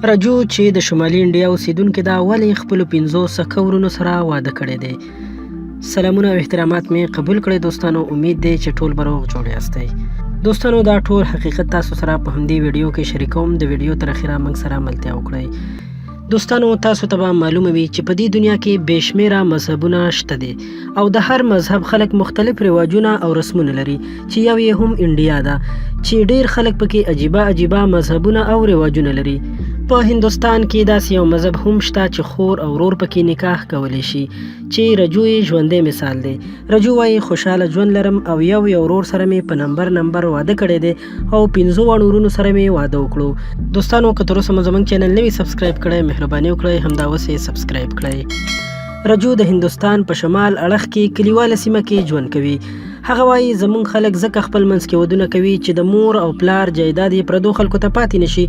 رجو چې د شمالي انډیا اوسیدونکی ده ولې خپلو 500 ورونو سره واده کړی دی. سلامونه او احترامات مې قبول کړئ دوستانو. امید دی چې ټول به روغ جوړ یاستئ. دوستانو دا ټول حقیقت تاسو سره په همدې ویډیو کې شریکوم. د ویډیو تر اخره موږ سره ملتیا وکړئ. دوستانو تاسو ته به معلومه وي چې په دې دنیا کې بې شمیره مذهبونه شته دي او د هر مذهب خلک مختلف رواجونه او رسمونه لري چې یو یې هم انډیا ده چې ډیر خلک پکې عجیبه مذهبونه او رواجونه لري. په هندوستان کې داسې یو مذهب هم شته چې خور او ورور پکې نکاح کولی شي چې رجو یې ژوندی مثال دی. رجو وایي خوشحاله ژوند لرم او یو ورور سره مې په نمبر واده کړی دی او 5 ورونو سره مې واده وکړو. دوستانو که تر اوسه مو زموږ چینل نه وي سبسکرایب کړی مهرباني وکړئ همدا اوس یې سبسکرایب کړئ. رجو د هندوستان په شمال اړخ کې کلیواله سیمه کې ژوند کوي. هغه وایي زموږ خلک ځکه خپل منځ کې ودونه کوي چې د مور او پلار جایداد یې پردو خلکو ته پاتې نشي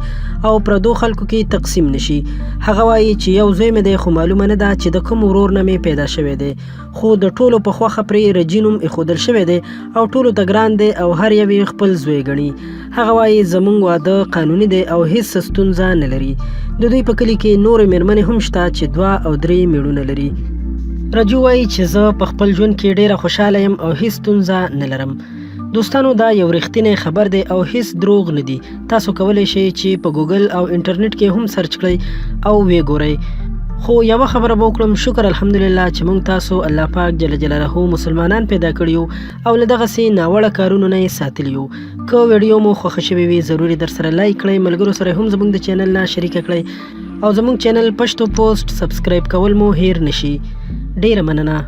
او پردو خلکو کې تقسیم نشي. هغه وایي چې یو زوی مې دی خو معلومه نه ده چې د کوم ورور نه مې پیدا شوی دی خو د ټولو په خوښه پرې رجي نوم ایښودل شوی دی او ټولو ته ګران دی او هر یو یې خپل زوی ګڼي. هغه وایي زموږ واده قانوني دی او هیڅ ستونزه نه لري. د دوی په کلي کې نورې مېرمنې هم شته چې 2 او 3 میړونه لري. رجو وایي چې زه په خپل ژوند کې ډیره خوشحاله یم او هیڅ ستونزه نه لرم. دوستانو دا یو رښتینی خبر دی او هیڅ دروغ نه دی. تاسو کولی شئ چې په ګوګل او انټرنیټ کې هم سرچ کړئ او ویې ګورئ. خو یوه خبره به وکړم، شکر الحمدلله چې موږ تاسو الله پاک جل جلاله مسلمانان پیدا کړي یو او له دغسې ناوړه کارونو نه یې ساتلي یو. که ویډیو مو خوښه شوې وي ضروري در سره لایک کړئ، ملګرو سره هم زموږ د چینل نه شریکه کړئ او زموږ چینل پښتو پوسټ سبسکرایب کول مو هیر نشي. ډیره مننه.